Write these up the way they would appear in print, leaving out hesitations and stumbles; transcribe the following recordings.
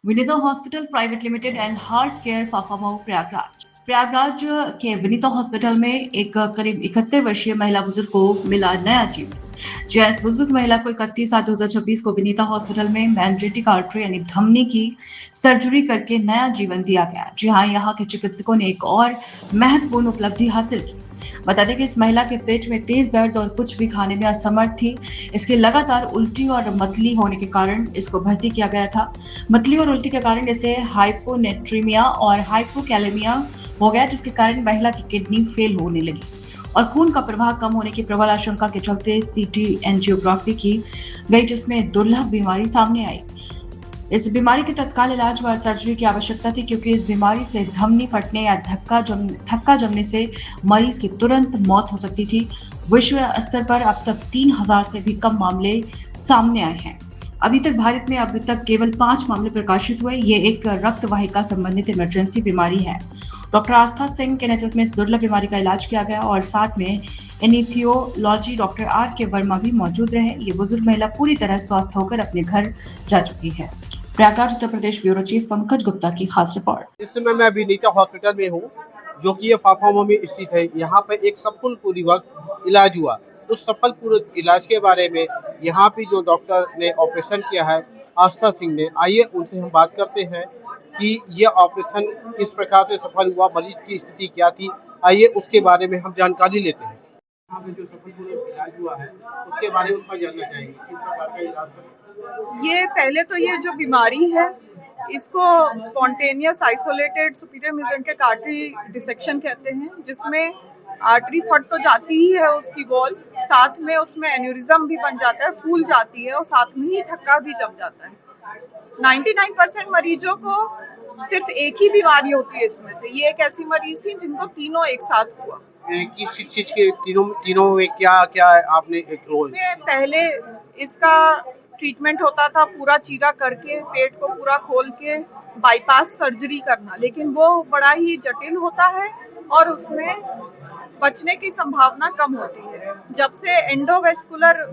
Vinita hospital private limited and heart care Phaphamau Prayagraj के Vinita hospital में एक करीब 71 वर्षीय महिला बुजुर्ग को मिला नया जीवन। जी इस बुजुर्ग महिला को 31/7/2026 को विनीता हॉस्पिटल में मैंड्रेटिक आर्टरी यानी धमनी की सर्जरी करके नया जीवन दिया गया। जी हाँ, यहाँ के चिकित्सकों ने एक और महत्वपूर्ण उपलब्धि हासिल की। बता दें कि इस महिला के पेट में तेज दर्द और कुछ भी खाने में असमर्थ थी। इसके लगातार उल्टी और मतली होने के कारण इसको भर्ती किया गया था। मतली और उल्टी के कारण इसे हाइपोनेट्रीमिया और हाइपोकैलेमिया हो गया, जिसके कारण महिला की किडनी फेल होने लगी और खून का प्रवाह कम होने की प्रबल आशंका के चलते सीटी एंजियोग्राफी की गई, जिसमें दुर्लभ बीमारी सामने आई। इस बीमारी के तत्काल इलाज व सर्जरी की आवश्यकता थी, क्योंकि इस बीमारी से धमनी फटने या थक्का जमने से मरीज की तुरंत मौत हो सकती थी। विश्व स्तर पर अब तक 3000 से भी कम मामले सामने आए हैं। अभी तक भारत में अभी तक केवल 5 मामले प्रकाशित हुए। ये एक रक्त वाहिका संबंधित इमरजेंसी बीमारी है। डॉक्टर आस्था सिंह के नेतृत्व में इस दुर्लभ बीमारी का इलाज किया गया और साथ में एनीथियोलॉजी डॉक्टर R.K. वर्मा भी मौजूद रहे। ये बुजुर्ग महिला पूरी तरह स्वस्थ होकर अपने घर जा चुकी है। प्रयागराज उत्तर प्रदेश ब्यूरो चीफ पंकज गुप्ता की खास रिपोर्ट। इस समय मैं विनीता हॉस्पिटल में हूँ, जो कि ये फाफामऊ में स्थित है। यहाँ पर एक सफलपूर्वक इलाज हुआ। उस सफलपूर्वक इलाज के बारे में यहाँ पे जो डॉक्टर ने ऑपरेशन किया है, आस्था सिंह ने, आइए उनसे हम बात करते हैं कि ये ऑपरेशन किस प्रकार से सफल हुआ, मरीज की स्थिति क्या थी। आइए उसके बारे में हम जानकारी लेते हैं। यहाँ पे जो सफलपूर्वक इलाज हुआ है उसके बारे में हम जानना चाहेंगे, किस प्रकार का इलाज। ये पहले तो ये जो बीमारी है इसको spontaneous isolated superior mesenteric artery dissection कहते हैं, जिसमें आर्टरी फट तो जाती ही है उसकी वॉल, साथ में उसमें एन्यूरिज्म भी बन जाता है, फूल जाती है और साथ में ही थक्का भी जम जाता है। 99% मरीजों को सिर्फ एक ही बीमारी होती है इसमें से। ये एक ऐसी मरीज थी जिनको तीनों एक साथ हुआ। किस चीज के तीनों में क्या क्या आपने पहले इसका ट्रीटमेंट होता था पूरा चीरा करके, पेट को पूरा खोल के बाईपास सर्जरी करना, लेकिन वो बड़ा ही जटिल होता है और उसमें बचने की संभावना कम होती है। जब से एंडोवेस्कुलर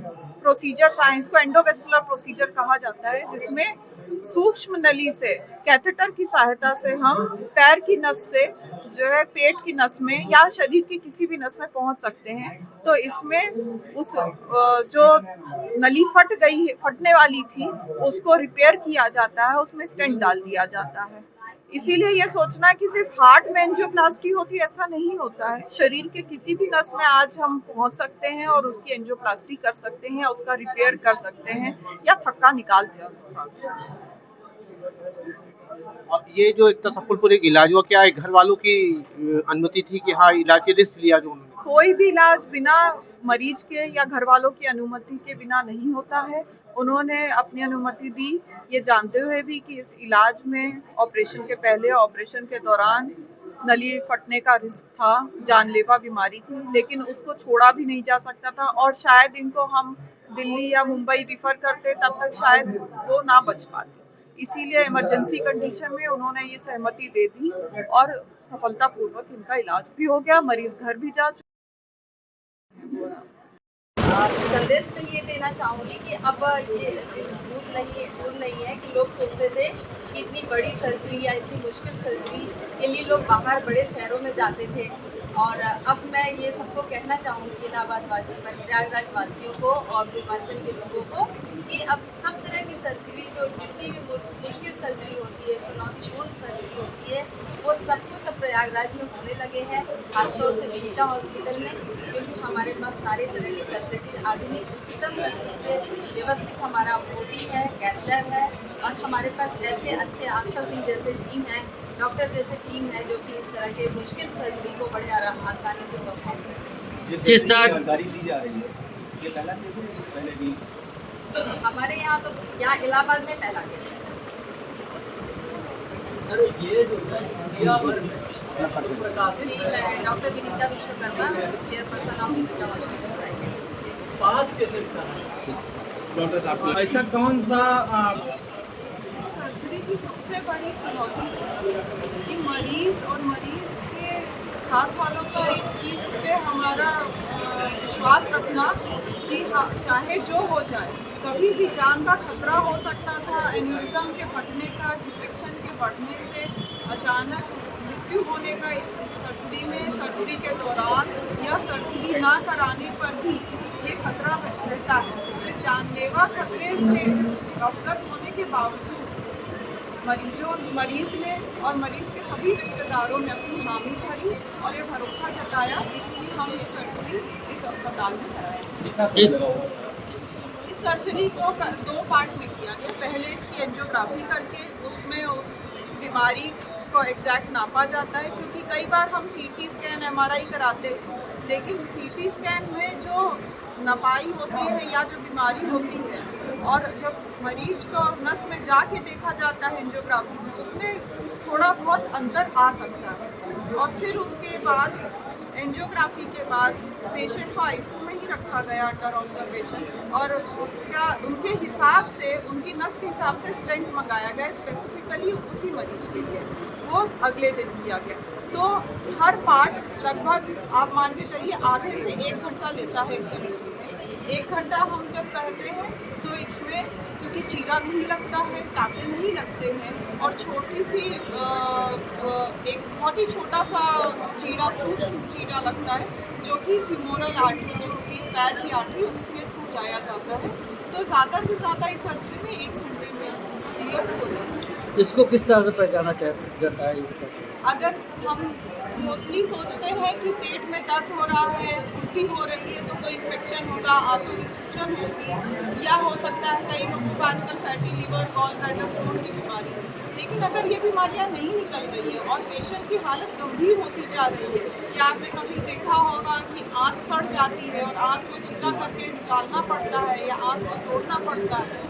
प्रोसीजर, साइंस को एंडोवेस्कुलर प्रोसीजर कहा जाता है, जिसमें सूक्ष्म नली से कैथेटर की सहायता से हम पैर की नस से जो है पेट की नस में या शरीर की किसी भी नस में पहुंच सकते हैं। तो इसमें उस जो नली फटने वाली थी उसको रिपेयर किया जाता है, उसमें स्टेंट डाल दिया जाता है। इसीलिए ये सोचना कि सिर्फ हार्ट में एंजियोप्लास्टी होती है, ऐसा नहीं होता है। शरीर के किसी भी नस में आज हम पहुंच सकते हैं और उसकी एंजियोप्लास्टी कर सकते हैं, उसका रिपेयर कर सकते हैं या थक्का निकाल सकते हैं। ये जो इतना सफलपूर्वक इलाज हुआ, क्या घर वालों की अनुमति थी कि हाँ इलाज के रिस्क लिया जो उन्होंने? कोई भी इलाज बिना मरीज के या घर वालों की अनुमति के बिना नहीं होता है। उन्होंने अपनी अनुमति दी, ये जानते हुए भी कि इस इलाज में ऑपरेशन के पहले, ऑपरेशन के दौरान नली फटने का रिस्क था, जानलेवा बीमारी थी, लेकिन उसको छोड़ा भी नहीं जा सकता था और शायद इनको हम दिल्ली या मुंबई रिफर करते तब तक शायद वो ना बच पाते। इसीलिए इमरजेंसी कंडीशन में उन्होंने ये सहमति दे दी और सफलतापूर्वक इनका इलाज भी हो गया, मरीज घर भी जा चुके। संदेश में ये देना चाहूँगी कि अब ये दूर नहीं है कि लोग सोचते थे कि इतनी बड़ी सर्जरी या इतनी मुश्किल सर्जरी के लिए लोग बाहर बड़े शहरों में जाते थे। और अब मैं ये सबको कहना चाहूँगी, इलाहाबाद वासियों, प्रयागराज वासियों को और पूर्वांचल के लोगों को, कि अब सब तरह की सर्जरी, जो जितनी भी मुश्किल सर्जरी होती है, चुनौतीपूर्ण सर्जरी होती है, वो सब कुछ अब प्रयागराज में होने लगे हैं, खासतौर से विनीता हॉस्पिटल में, क्योंकि हमारे पास सारे तरह की फैसिलिटीज आधुनिक उच्चतम तकनीक से व्यवस्थित हमारा ओटी है, कैथ लैब है और हमारे पास ऐसे अच्छे आस्था सिंह जैसे टीम है, डॉक्टर जैसे टीम है, जो कि इस तरह के मुश्किल सर्जरी को बड़े आसानी से परफॉर्म करते हैं। जिस तरह जानकारी दी जा रही है, ये पहला केस है, इससे पहले भी हमारे यहाँ तो यहाँ इलाहाबाद में पहला केस है। सर ये जो है इंडिया भर में प्रकाशित जी, मैं doctor Vinita Vishwakarma, chairperson of Vinita hospital private. 5 cases का है। डॉक्टर साहब ऐसा कौन सा सर्जरी की सबसे बड़ी चुनौती है कि मरीज और मरीज के साथ वालों का इस चीज़ पे हमारा विश्वास रखना कि चाहे जो हो जाए, कभी भी जान का खतरा हो सकता था, एन्यूरिज्म के फटने का, बढ़ने से अचानक मृत्यु होने का इस सर्जरी में, सर्जरी के दौरान या सर्जरी ना कराने पर भी ये खतरा रहता है। तो इस जानलेवा खतरे से अवगत होने के बावजूद मरीज ने और मरीज के सभी रिश्तेदारों ने अपनी हामी भरी और ये भरोसा जताया कि हम ये सर्जरी इस अस्पताल में कराएंगे। कितना समय लगा होगा? इस सर्जरी को 2 पार्ट में किया गया। पहले इसकी एंजियोग्राफी करके उसमें उस बीमारी को एग्जैक्ट नापा जाता है, क्योंकि कई बार हम सीटी स्कैन, एमआरआई कराते हैं, लेकिन सीटी स्कैन में जो नपाई होती है या जो बीमारी होती है और जब मरीज को नस में जाके देखा जाता है एंजियोग्राफी में, उसमें थोड़ा बहुत अंतर आ सकता है। और फिर उसके बाद एंजियोग्राफी के बाद पेशेंट को आईसीयू में ही रखा गया अंडर ऑब्जर्वेशन, और उसका उनके हिसाब से, उनकी नस के हिसाब से स्टेंट मंगाया गया स्पेसिफिकली उसी मरीज के लिए, वो अगले दिन किया गया। तो हर पार्ट लगभग आप मान के चलिए आधे से 1 घंटा लेता है इस सर्जरी में। 1 घंटा हम जब कहते हैं तो इसमें क्योंकि चीरा नहीं लगता है, टाँके नहीं लगते हैं, और छोटी सी एक बहुत ही छोटा सा चीरा, सूक्ष्म चीरा लगता है जो कि फीमोरल आर्टरी, जो कि पैर की आर्टरी, उसके थ्रू जाया जाता है। तो ज़्यादा से ज़्यादा इस सर्जरी में 1 घंटे में क्लियर हो जाता है। इसको किस तरह से पहचाना जाता है? इस तरह अगर हम मोस्टली सोचते हैं कि पेट में दर्द हो रहा है, उल्टी हो रही है, तो कोई इन्फेक्शन होगा, आंतों की सूजन होगी, या हो सकता है कई लोगों को आजकल fatty liver, gall bladder stone की बीमारी। लेकिन अगर ये बीमारियां नहीं निकल रही है और पेशेंट की हालत गंभीर होती जा रही है, या आपने कभी देखा होगा कि आँख सड़ जाती है और आँख को चीरा करके निकालना पड़ता है या आँख को तोड़ना पड़ता है,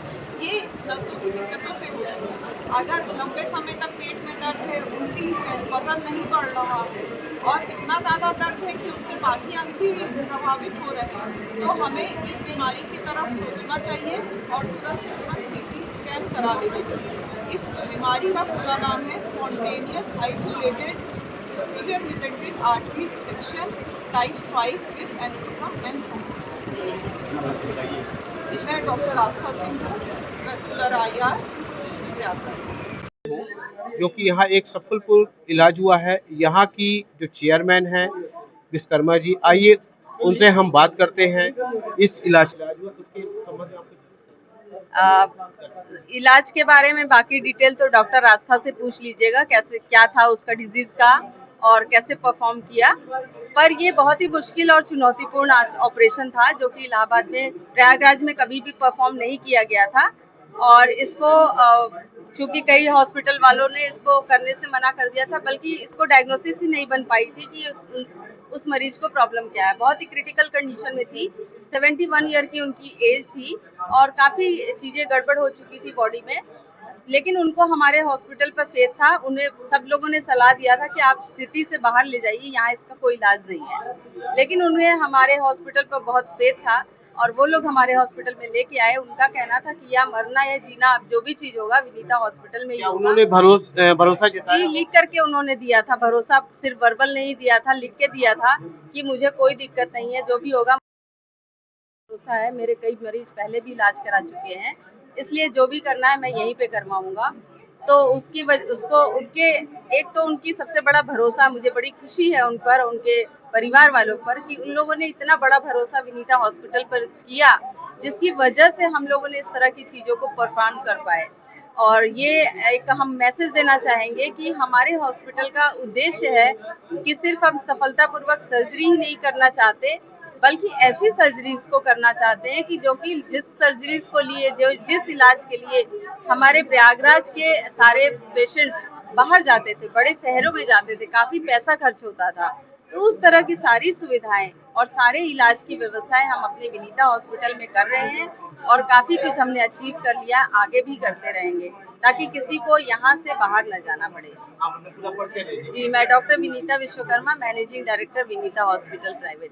ये नसों की दिक्कतों से होती है। अगर लंबे समय तक पेट में दर्द है, उल्टी है, वजन नहीं बढ़ रहा है और इतना ज़्यादा दर्द है कि उससे बाकी अंग भी प्रभावित हो रहे हैं, तो हमें इस बीमारी की तरफ सोचना चाहिए और तुरंत से तुरंत सीटी स्कैन करा लेना चाहिए। इस बीमारी का पूरा नाम है spontaneous isolated superior mesenteric artery dissection type 5 with aneurysm and thrombosis. मैं डॉक्टर आस्था सिंह हूँ, वेस्कुलर IR प्रयागराज। जो कि यहाँ एक सफलपूर्व इलाज हुआ है। यहाँ की जो चेयरमैन है विश्वकर्मा जी, आइए उनसे हम बात करते हैं इस इलाज उसके संबंध में इलाज के बारे में बाकी डिटेल तो डॉक्टर आस्था से पूछ लीजिएगा, कैसे क्या था उसका डिजीज का और कैसे परफॉर्म किया। पर ये बहुत ही मुश्किल और चुनौतीपूर्ण ऑपरेशन था जो कि इलाहाबाद में, प्रयागराज में कभी भी परफॉर्म नहीं किया गया था। और इसको चूंकि कई हॉस्पिटल वालों ने इसको करने से मना कर दिया था, बल्कि इसको डायग्नोसिस ही नहीं बन पाई थी कि उस मरीज को प्रॉब्लम क्या है। बहुत ही क्रिटिकल कंडीशन में थी, 71 ईयर की उनकी एज थी और काफ़ी चीज़ें गड़बड़ हो चुकी थी बॉडी में। लेकिन उनको हमारे हॉस्पिटल पर फेथ था, उन्हें सब लोगों ने सलाह दिया था कि आप सिटी से बाहर ले जाइए, यहाँ इसका कोई इलाज नहीं है। लेकिन उन्हें हमारे हॉस्पिटल पर बहुत फेथ था और वो लोग हमारे हॉस्पिटल में लेके आए। उनका कहना था कि या मरना या जीना, अब जो भी चीज होगा विनीता हॉस्पिटल में ही होगा। उन्होंने भरोसा जताया? जी, लिख करके उन्होंने दिया था भरोसा, सिर्फ वर्बल नहीं दिया था, लिख के दिया था कि मुझे कोई दिक्कत नहीं है, जो भी होगा भरोसा है। मेरे कई मरीज पहले भी इलाज करा चुके हैं, इसलिए जो भी करना है मैं यहीं पे करवाऊंगा। तो उनके एक तो उनकी सबसे बड़ा भरोसा, मुझे बड़ी खुशी है उन पर, उनके परिवार वालों पर, कि उन लोगों ने इतना बड़ा भरोसा विनीता हॉस्पिटल पर किया, जिसकी वजह से हम लोगों ने इस तरह की चीजों को परफॉर्म कर पाए। और ये एक हम मैसेज देना चाहेंगे कि हमारे हॉस्पिटल का उद्देश्य है कि सिर्फ हम सफलतापूर्वक सर्जरी ही नहीं करना चाहते, बल्कि ऐसी सर्जरीज को करना चाहते हैं कि जो कि जिस सर्जरीज को लिए, जो जिस इलाज के लिए हमारे प्रयागराज के सारे पेशेंट्स बाहर जाते थे, बड़े शहरों में जाते थे, काफी पैसा खर्च होता था, तो उस तरह की सारी सुविधाएं और सारे इलाज की व्यवस्थाएं हम अपने विनीता हॉस्पिटल में कर रहे हैं और काफी कुछ हमने अचीव कर लिया, आगे भी करते रहेंगे ताकि किसी को यहाँ से बाहर न जाना पड़े। जी, मैं doctor Vinita Vishwakarma, managing director Vinita hospital private.